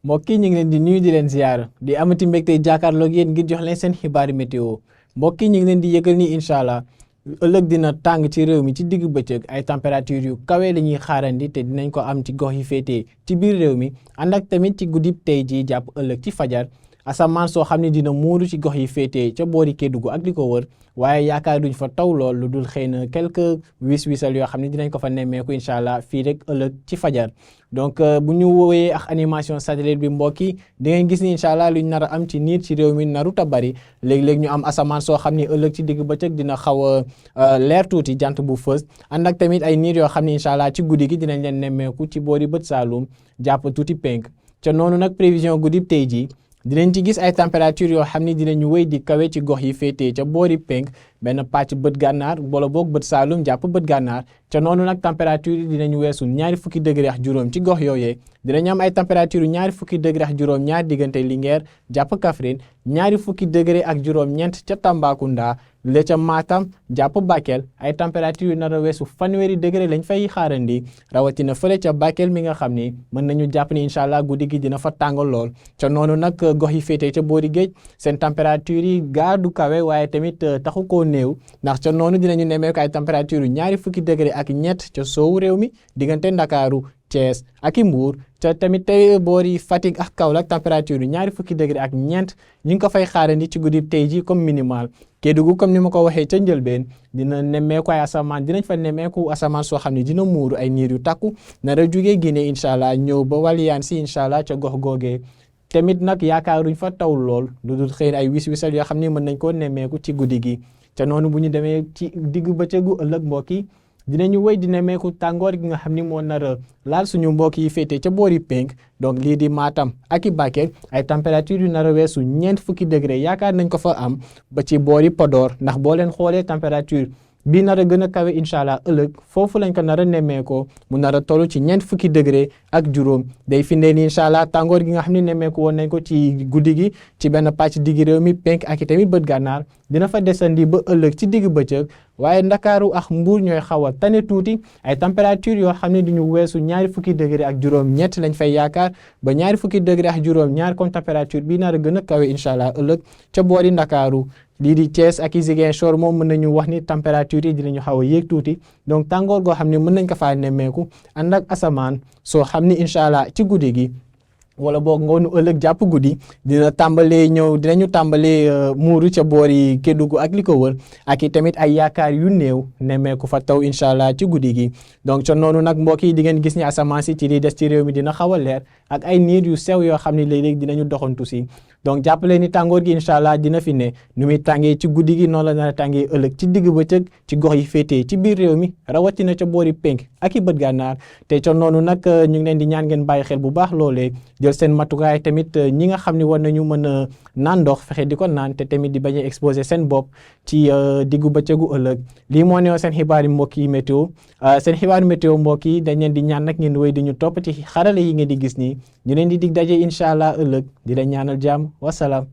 mbokk yi ñu ngi leen di nuyu di leen ziar di amati mbégte jàkkaarloog yéen ngir jox leen seen xibaari météo mbokk yi ñu ngi leen di yëgal ni incha allah ëllëg dina tàng ci réew mi ci digg bëccëg ay température yu kawe la ñuy xaarandi te dinañ ko am ci gox yi féetee ci biir réew mi ànd ak tamit ci guddib tey jii jàpp ëllëg ci fajar asamaan soo xam ne dina muuru ci gox yi féetee ca boori Kédougou ak li ko wër waaye yaakaar duñ fa taw lool lu dul xëy na quelques wis-wisal yoo xam ne dinañ ko fa nemmeeku incha allah fii rek ëllëg ci fajar donc bu ñu woowee ak animation satellite bi mbokk yi di ngeen gis ni incha allah luñ nar a am ci niir ci réew mi narut a bari léeg-léeg ñu am asamaan soo xam ne ëllëg ci digg bëccëg dina xaw a leer tuuti jant bu fës ànd ak tamit ay niir yoo xam ne incha allah ci guddi gi dinañ leen nemmeeku ci boori bët Saalum jàpp tuuti penk ca noonu nag prévision guddi tey jii dinañ ci gis ay température yoo xam ne dinañu wéy di kawe ci gox yi féetee ca boori penk benn pàcc bët gànnaar wala boog bët Saalum jàpp bët gànnaar ca noonu nag température yi dinañu weesu ñaari fukki degré ak juróom ci gox yooyee dinañ am ay température ñaari fukki degré ak juróom ñaar diggante Linguère jàpp Kaffrine ñaari fukki degré ak juróom ñeent ca Tambacounda le ca Matam jàpp Bakel ay température yu nar a weesu fanweeri degré lañ fay xaarandi rawatina fële ca Bakel mi nga xam ni mën nañu jàpp ni incha allah guddi gi dina fa tàngal lool ca noonu nag gox yi féetee ca boori géej seen température yi gaa du kawe waaye tamit taxu koo néew ndax ca noonu dinañu nemmeeku ay température ñaari fukki degré ak ñett ca soowu réew mi diggante Ndakaaru Thiès ak i Mbuur te tamit tey boori Fatick ak Kaolack température yu ñaari fukki degré ak ñeent ñu ngi ko fay xaarandi ci guddi tey ji comme minimal Kédougou comme ni ma ko waxee ca njëlbeen dina nemmeeku ay asamaan dinañ fa nemmeeku asamaan soo xam ne dina muuru ay niir yu takku nar a jugee Guinée incha allah ñëw ba Waliyaan si incha allah ca gox googee tamit nag yaakaaruñ fa taw lool lu dul xëy na ay wis-wisal yoo xam ne mën nañ koo nemmeeku ci guddi gi ca noonu bu ñu demee ci diggu bëccëgu ëllëg mbokk yi dinañu wéy di nemmeeku tàngoor gi nga xam ni moo nar a laal suñu mbokk yi féetee ca boori penk donc lii di Matam ak i Bakel ay température yu nar a weesu ñeent fukki degré yaakaar nañ ko fa am ba ci boori Podor ndax boo leen xoolee température bi nar a gën a kawe incha allah ëllëg foofu lañ ko nar a nemmeekoo mu nar a toll ci ñeent fukki degré ak juróom day firndeel ni incha allah tàngoor gi nga xam ne nemmeeku woon nañ ko ci guddi gi ci benn pàcc diggi réew mi penk ak i tamit bët gànnaar dina fa desandi ba ëllëg ci digg bëccëg waaye Ndakaaru ak Mbuur ñooy xaw a tane tuuti ay température yoo xam ne duñu weesu ñaari fukki degré ak juróom ñett lañ fay yaakaar ba ñaari fukki degré ak juróom ñaar comme température bi nar a gën a kawe incha allah ëllëg ca boori Ndakaaru lii di Thiès ak i Ziguinchor moom mën nañu wax ni température yi dinañu xaw a yéeg tuuti donc tàngoor goo xam ne mën nañ ko faa nemmeeku ànd ak asamaan soo xam ni incha allah ci guddi gi wala boog ngoonu ëllëg jàpp guddi dinañu tàmbalee muuru ca boori Kédougou ak li ko wër ak i tamit ay yaakaar yu néew nemmeeku fa taw incha allah ci guddi gi donc ca noonu nag mbokk yi di ngeen gis ni asamaan si ci li des ci réew mi dina xaw a leer ak ay niir yu sew yoo xam ne léeg-léeg dinañu doxantu si donc jàppale ni tàngoor gi incha allah dina fi ne nu muy tàngee ci guddi gi noonu la nar a tàngee ëllëg ci digg bëccëg ci gox yi féetee ci biir réew mi rawatina ca boori penk ak i bët gànnaar te ca noonu nag ñu ngi leen di ñaan ngeen bàyyi xel bu baax loolee jël seen matukaay tamit ñi nga xam ne war nañu mën a naan ndox fexe di ko naan te tamit di bañ a exposé seen bopp ci diggu bëccëgu ëllëg lii moo newoon seen xibaari mbokk yi météo seen xibaari météo mbokk yi dañ leen di ñaan nag ngeen wéy di ñu topp ci xarale yi ngeen di gis nii ñu leen di dig daje incha allah ëllëg di leen ñaanal jàmm wasalaam